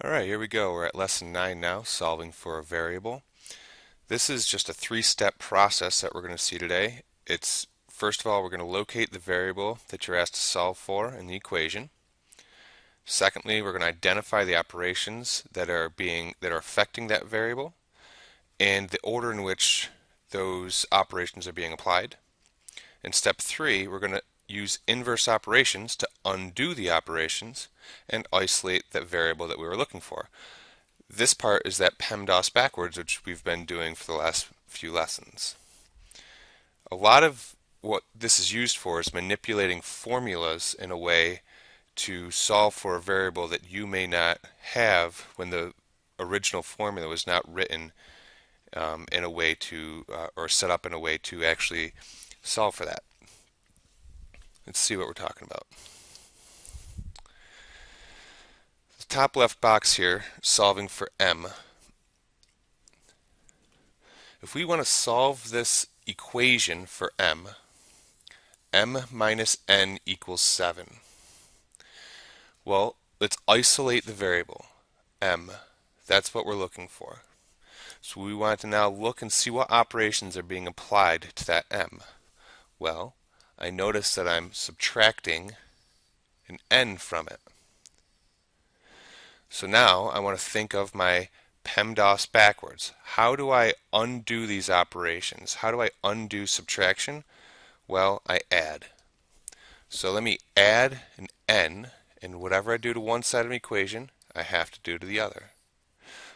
Alright, here we go. We're at lesson 9 now, solving for a variable. This is just a three-step process that we're going to see today. It's first of all, we're going to locate the variable that you're asked to solve for in the equation. Secondly, we're going to identify the operations that are affecting that variable and the order in which those operations are being applied. In step 3, we're going to use inverse operations to undo the operations and isolate that variable that we were looking for. This part is that PEMDAS backwards, which we've been doing for the last few lessons. A lot of what this is used for is manipulating formulas in a way to solve for a variable that you may not have when the original formula was not written in a way to, or set up in a way to actually solve for that. Let's see what we're talking about. The top left box here, solving for m. If we want to solve this equation for m minus n equals 7. Well, let's isolate the variable, m. That's what we're looking for. So we want to now look and see what operations are being applied to that m. Well, I notice that I'm subtracting an n from it. So now I want to think of my PEMDAS backwards. How do I undo these operations? How do I undo subtraction? Well, I add. So let me add an n, and whatever I do to one side of an equation, I have to do to the other.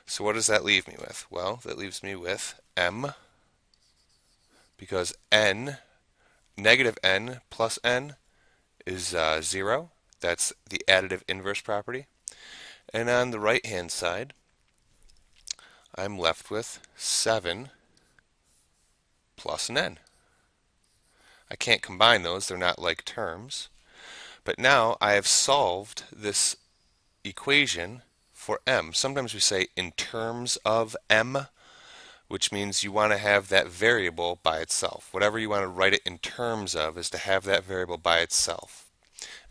So what does that leave me with? Well, that leaves me with m, because n, negative n plus n is 0. That's the additive inverse property. And on the right hand side, I'm left with 7 plus an n. I can't combine those, they're not like terms. But now I have solved this equation for m. Sometimes we say in terms of m, which means you want to have that variable by itself. Whatever you want to write it in terms of is to have that variable by itself.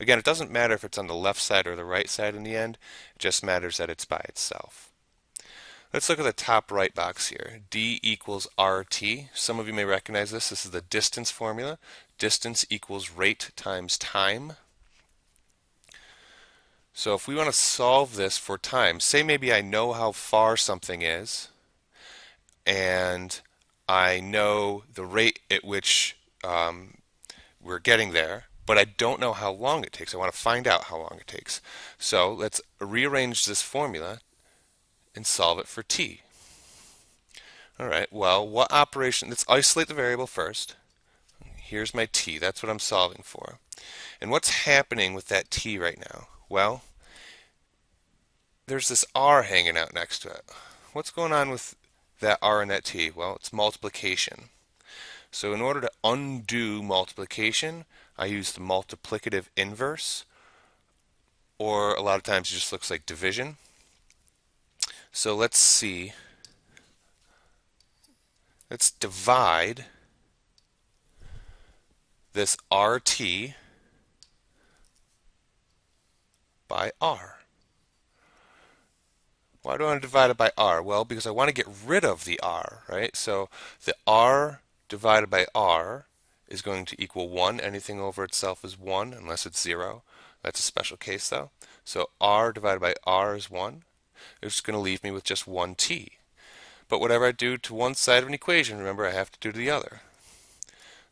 Again, it doesn't matter if it's on the left side or the right side in the end, it just matters that it's by itself. Let's look at the top right box here. D equals RT. Some of you may recognize this. This is the distance formula. Distance equals rate times time. So if we want to solve this for time, say maybe I know how far something is, and I know the rate at which we're getting there, but I don't know how long it takes. I want to find out how long it takes. So let's rearrange this formula and solve it for t. All right, well, what operation? Let's isolate the variable first. Here's my t. That's what I'm solving for. And what's happening with that t right now? Well, there's this r hanging out next to it. What's going on with that r and that t? Well, it's multiplication. So in order to undo multiplication, I use the multiplicative inverse, or a lot of times it just looks like division. So let's see. Let's divide this RT by R. Why do I want to divide it by R? Well, because I want to get rid of the R, right? So the R divided by R is going to equal 1. Anything over itself is 1 unless it's 0. That's a special case though. So R divided by R is 1. It's going to leave me with just 1t. But whatever I do to one side of an equation, remember I have to do to the other.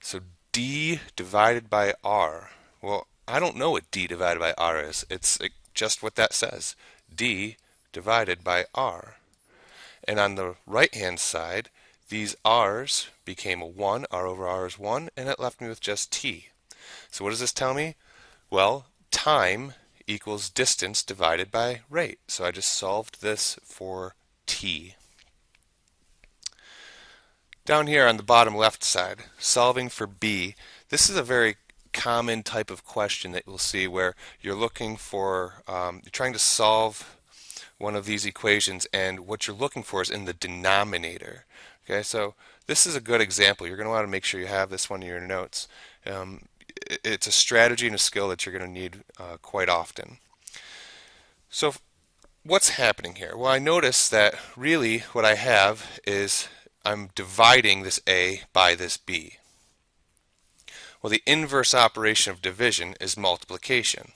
So d divided by r. Well, I don't know what d divided by r is. It's just what that says. D divided by r. And on the right hand side, these r's became a 1. R over r is 1, and it left me with just t. So what does this tell me? Well, time equals distance divided by rate. So I just solved this for t. Down here on the bottom left side, solving for b. This is a very common type of question that you'll see where you're looking for, you're trying to solve one of these equations, and what you're looking for is in the denominator. Okay, so this is a good example. You're going to want to make sure you have this one in your notes. It's a strategy and a skill that you're going to need quite often. So what's happening here? Well, I notice that really what I have is I'm dividing this A by this B. Well, the inverse operation of division is multiplication.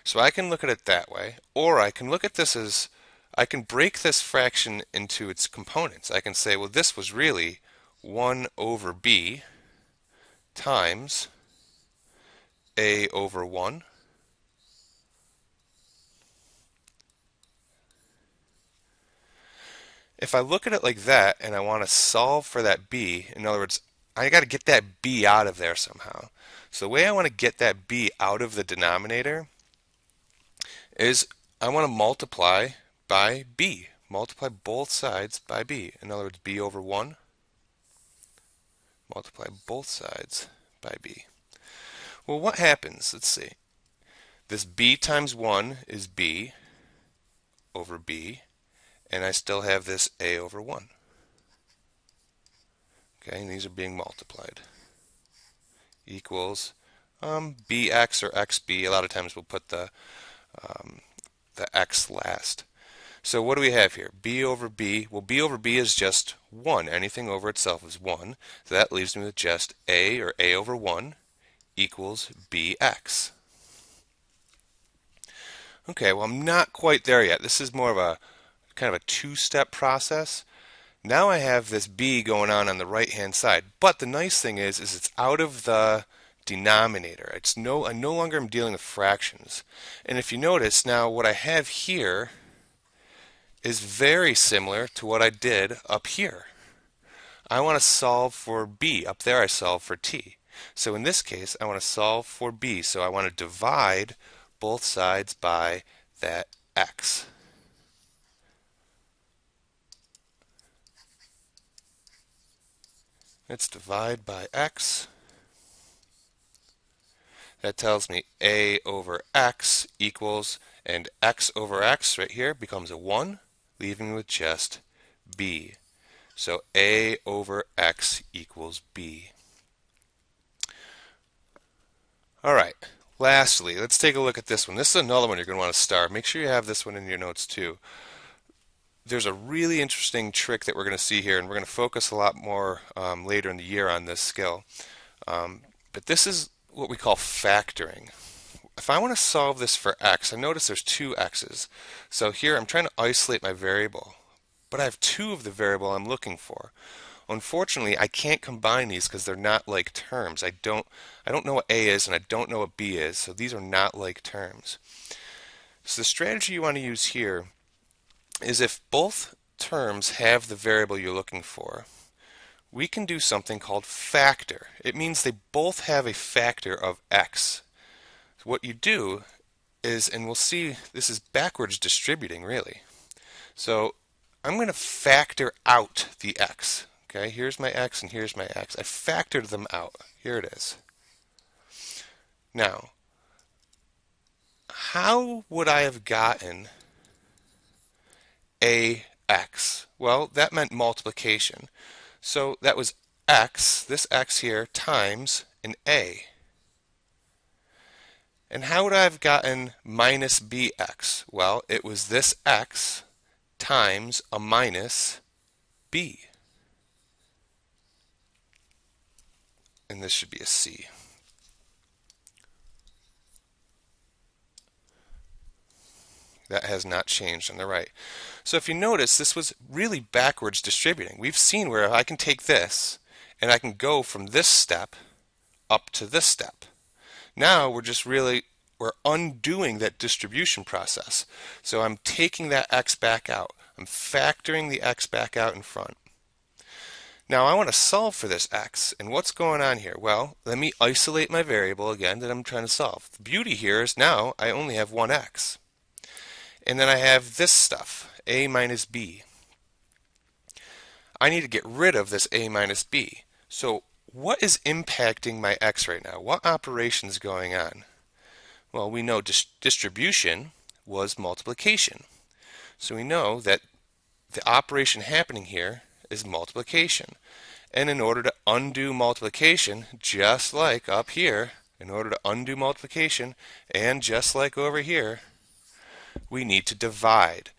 So I can look at it that way, or I can look at this as I can break this fraction into its components. I can say, well, this was really 1 over B times A over 1. If I look at it like that and I want to solve for that B, in other words, I got to get that B out of there somehow. So the way I want to get that B out of the denominator is I want to multiply by B. Multiply both sides by B. In other words, B over 1. Multiply both sides by B. Well, what happens? Let's see. This B times 1 is B over B, and I still have this A over 1. Okay, and these are being multiplied. Equals bx or xb. A lot of times we'll put the x last. So what do we have here? B over B. Well, B over B is just 1. Anything over itself is 1. So that leaves me with just A, or A over 1, equals bx. Okay, well, I'm not quite there yet. This is more of a kind of a two-step process. Now I have this b going on the right-hand side. But the nice thing is it's out of the denominator. I no longer am dealing with fractions. And if you notice, now what I have here is very similar to what I did up here. I want to solve for b. Up there I solve for t. So in this case, I want to solve for b. So I want to divide both sides by that x. Let's divide by x. That tells me a over x equals, and x over x right here becomes a 1, leaving me with just b. So a over x equals b. All right, lastly, let's take a look at this one. This is another one you're going to want to star. Make sure you have this one in your notes too. There's a really interesting trick that we're going to see here, and we're going to focus a lot more later in the year on this skill. But this is what we call factoring. If I want to solve this for x, I notice there's two x's. So here I'm trying to isolate my variable, but I have two of the variable I'm looking for. Unfortunately, I can't combine these because they're not like terms. I don't know what a is and I don't know what b is, so these are not like terms. So the strategy you want to use here is if both terms have the variable you're looking for, we can do something called factor. It means they both have a factor of x. So what you do is, and we'll see this is backwards distributing really. So I'm going to factor out the x. Okay, here's my x and here's my x. I factored them out. Here it is. Now, how would I have gotten ax? Well, that meant multiplication. So that was x, this x here, times an a. And how would I have gotten minus bx? Well, it was this x times a minus b. And this should be a c. That has not changed on the right. So if you notice, this was really backwards distributing. We've seen where I can take this and I can go from this step up to this step. Now we're undoing that distribution process. So I'm taking that x back out. I'm factoring the x back out in front. Now I want to solve for this x, and what's going on here? Well, let me isolate my variable again that I'm trying to solve. The beauty here is now I only have one x. And then I have this stuff, a minus b. I need to get rid of this a minus b. So what is impacting my x right now? What operation is going on? Well, we know distribution was multiplication. So we know that the operation happening here is multiplication. And in order to undo multiplication, just like up here, in order to undo multiplication, and just like over here, We need to divide.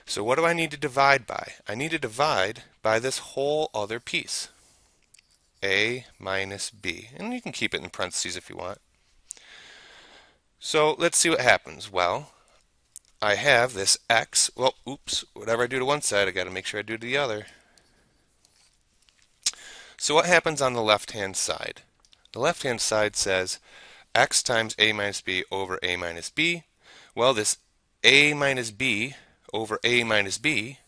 So what do I need to divide by? I need to divide by this whole other piece, a minus b. And you can keep it in parentheses if you want. So let's see what happens. Well, I have this x. Well, oops, whatever I do to one side, I got to make sure I do to the other. So what happens on the left-hand side? The left-hand side says x times a minus b over a minus b. Well, this a minus b over a minus b,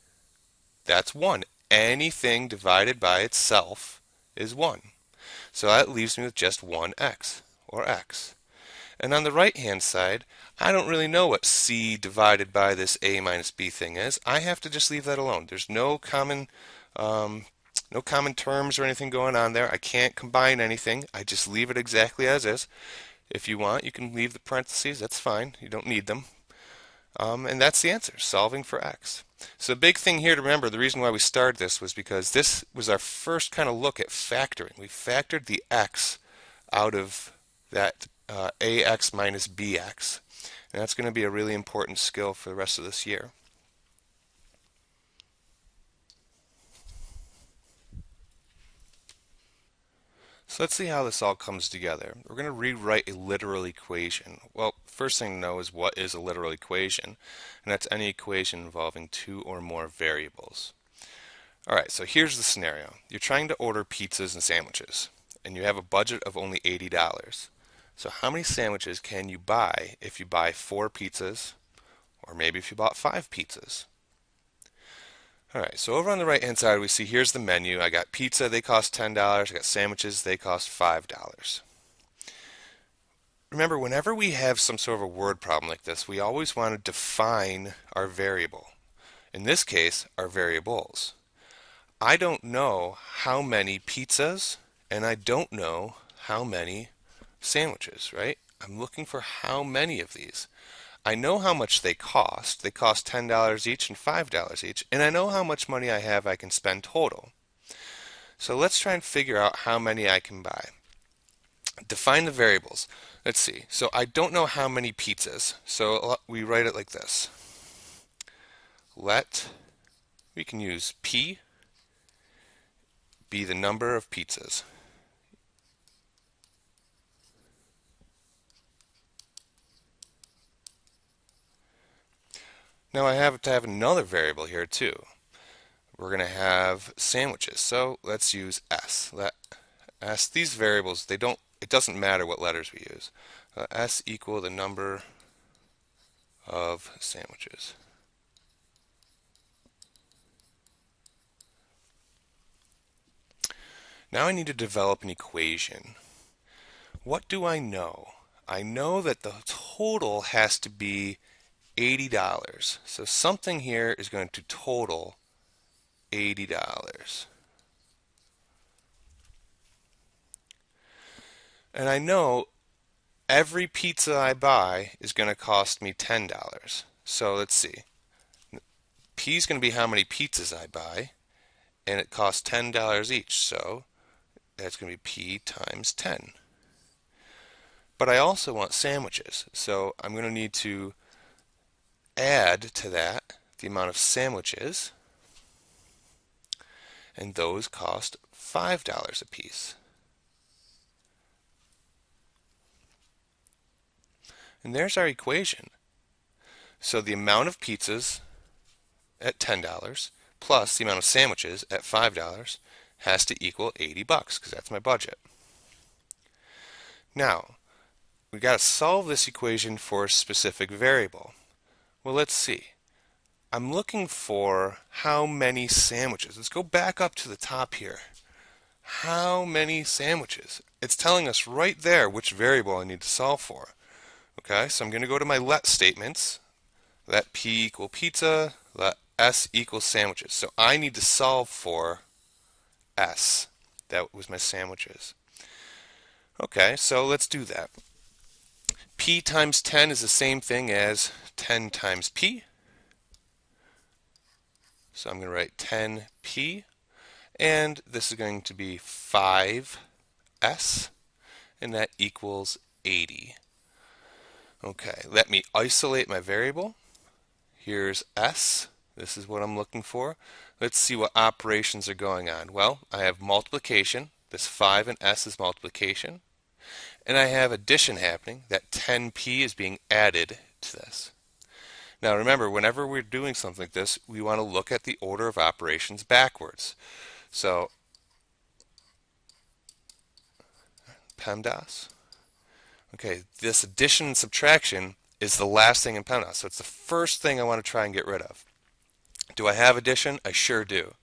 that's 1. Anything divided by itself is 1. So that leaves me with just 1x, or x. And on the right-hand side, I don't really know what c divided by this a minus b thing is. I have to just leave that alone. There's no common terms or anything going on there. I can't combine anything. I just leave it exactly as is. If you want, you can leave the parentheses. That's fine. You don't need them. And that's the answer, solving for x. So the big thing here to remember, the reason why we started this was because this was our first kind of look at factoring. We factored the x out of that ax minus bx. And that's going to be a really important skill for the rest of this year. So let's see how this all comes together. We're going to rewrite a literal equation. Well, first thing to know is what is a literal equation, and that's any equation involving two or more variables. Alright, so here's the scenario. You're trying to order pizzas and sandwiches, and you have a budget of only $80. So how many sandwiches can you buy if you buy 4 pizzas, or maybe if you bought 5 pizzas? Alright, so over on the right hand side we see here's the menu. I got pizza, they cost $10. I got sandwiches, they cost $5. Remember, whenever we have some sort of a word problem like this, we always want to define our variable. In this case, our variables. I don't know how many pizzas, and I don't know how many sandwiches, right? I'm looking for how many of these. I know how much they cost. They cost $10 each and $5 each, and I know how much money I have I can spend total. So let's try and figure out how many I can buy. Define the variables. Let's see. So I don't know how many pizzas, so we write it like this. We can use P be the number of pizzas. Now I have to have another variable here too. We're going to have sandwiches, so let's use S. These variables, it doesn't matter what letters we use. S equal the number of sandwiches. Now I need to develop an equation. What do I know? I know that the total has to be $80. So something here is going to total $80. And I know every pizza I buy is going to cost me $10. So let's see. P is going to be how many pizzas I buy, and it costs $10 each. So that's going to be P times 10. But I also want sandwiches, so I'm going to need to add to that the amount of sandwiches, and those cost $5 a piece. And there's our equation. So the amount of pizzas at $10 plus the amount of sandwiches at $5 has to equal $80 because that's my budget. Now, we got to solve this equation for a specific variable. Well, let's see. I'm looking for how many sandwiches. Let's go back up to the top here. How many sandwiches? It's telling us right there which variable I need to solve for. Okay, so I'm going to go to my let statements. Let P equal pizza, let S equal sandwiches. So I need to solve for S. That was my sandwiches. Okay, so let's do that. P times 10 is the same thing as 10 times P. So I'm going to write 10P, and this is going to be 5S, and that equals 80. Okay, let me isolate my variable. Here's S. This is what I'm looking for. Let's see what operations are going on. Well, I have multiplication. This 5 and S is multiplication. And I have addition happening. That 10p is being added to this. Now remember, whenever we're doing something like this, we want to look at the order of operations backwards. So PEMDAS. Okay, this addition and subtraction is the last thing in PEMDAS. So it's the first thing I want to try and get rid of. Do I have addition? I sure do.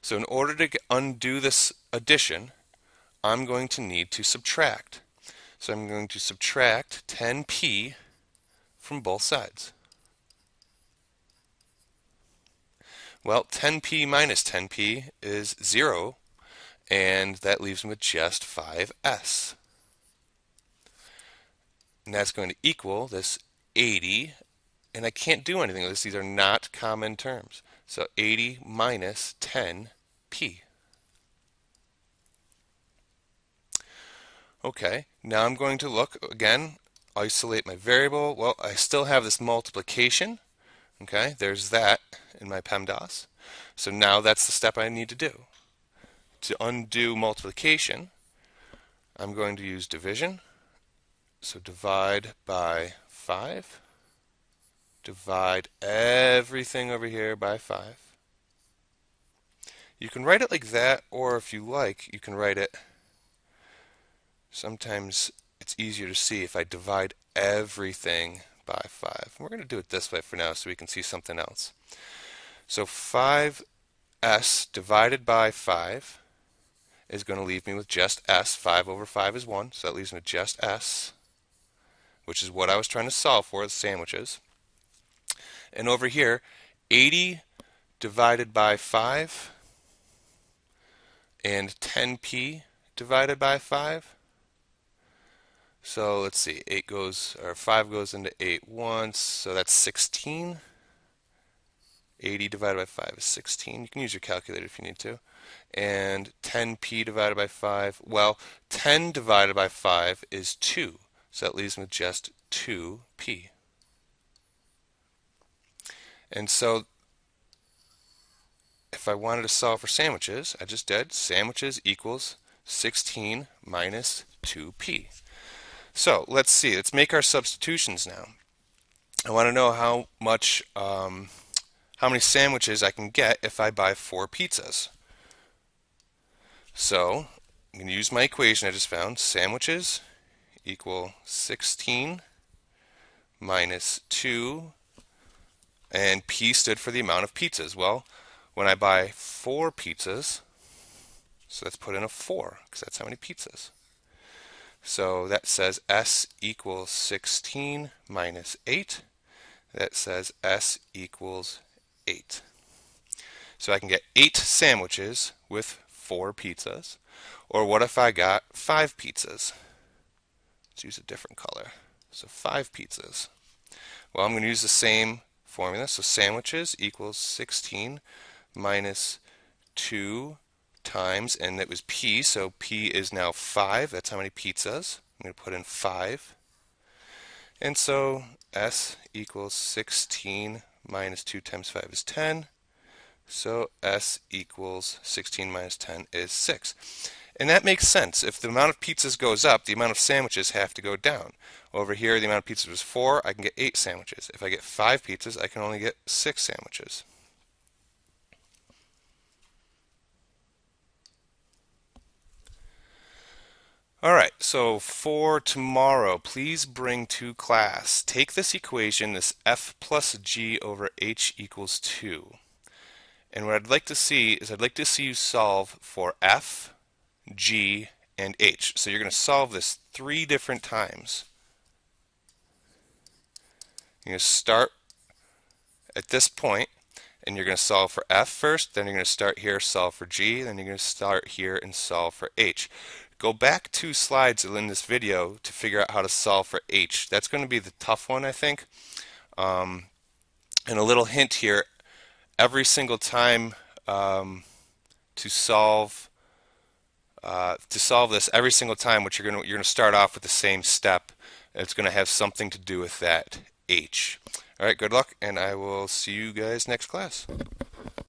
So in order to undo this addition, I'm going to need to subtract. So I'm going to subtract 10p from both sides. Well, 10p minus 10p is 0, and that leaves me with just 5s. And that's going to equal this 80, and I can't do anything with this. These are not common terms. So 80 minus 10p. Okay, now I'm going to look again, isolate my variable. Well, I still have this multiplication. Okay, there's that in my PEMDAS. So now that's the step I need to do. To undo multiplication, I'm going to use division. So divide by 5. Divide everything over here by 5. You can write it like that, or if you like, you can write it. Sometimes it's easier to see if I divide everything by 5. We're going to do it this way for now so we can see something else. So 5s divided by 5 is going to leave me with just s. 5 over 5 is 1, so that leaves me with just s, which is what I was trying to solve for, the sandwiches. And over here, 80 divided by 5 and 10p divided by 5. So let's see, 5 goes into 8 once, so that's 16. 80 divided by 5 is 16. You can use your calculator if you need to. And 10p divided by 5, well, 10 divided by 5 is 2. So that leaves me with just 2p. And so if I wanted to solve for sandwiches, I just did sandwiches equals 16 minus 2p. So let's see, let's make our substitutions now. I want to know how many sandwiches I can get if I buy 4 pizzas. So I'm going to use my equation I just found. Sandwiches equal 16 minus 2, and p stood for the amount of pizzas. Well, when I buy 4 pizzas, so let's put in a 4 because that's how many pizzas. So that says s equals 16 minus 8. That says s equals 8. So I can get 8 sandwiches with 4 pizzas. Or what if I got 5 pizzas? Let's use a different color. So 5 pizzas. Well, I'm going to use the same formula. So sandwiches equals 16 minus 2 times, and it was p, so p is now 5. That's how many pizzas. I'm going to put in 5. And so s equals 16 minus 2 times 5 is 10. So s equals 16 minus 10 is 6. And that makes sense. If the amount of pizzas goes up, the amount of sandwiches have to go down. Over here, the amount of pizzas was 4. I can get 8 sandwiches. If I get 5 pizzas, I can only get 6 sandwiches. Alright, so for tomorrow, please bring to class, take this equation, this f plus g over h equals 2. And what I'd like to see is I'd like to see you solve for f, g, and h. So you're going to solve this 3 different times. You're going to start at this point, and you're going to solve for f first, then you're going to start here, solve for g, then you're going to start here and solve for h. Go back 2 slides in this video to figure out how to solve for h. That's going to be the tough one, I think. And a little hint here, every single time to solve this, every single time, you're going to start off with the same step. It's going to have something to do with that h. All right, good luck, and I will see you guys next class.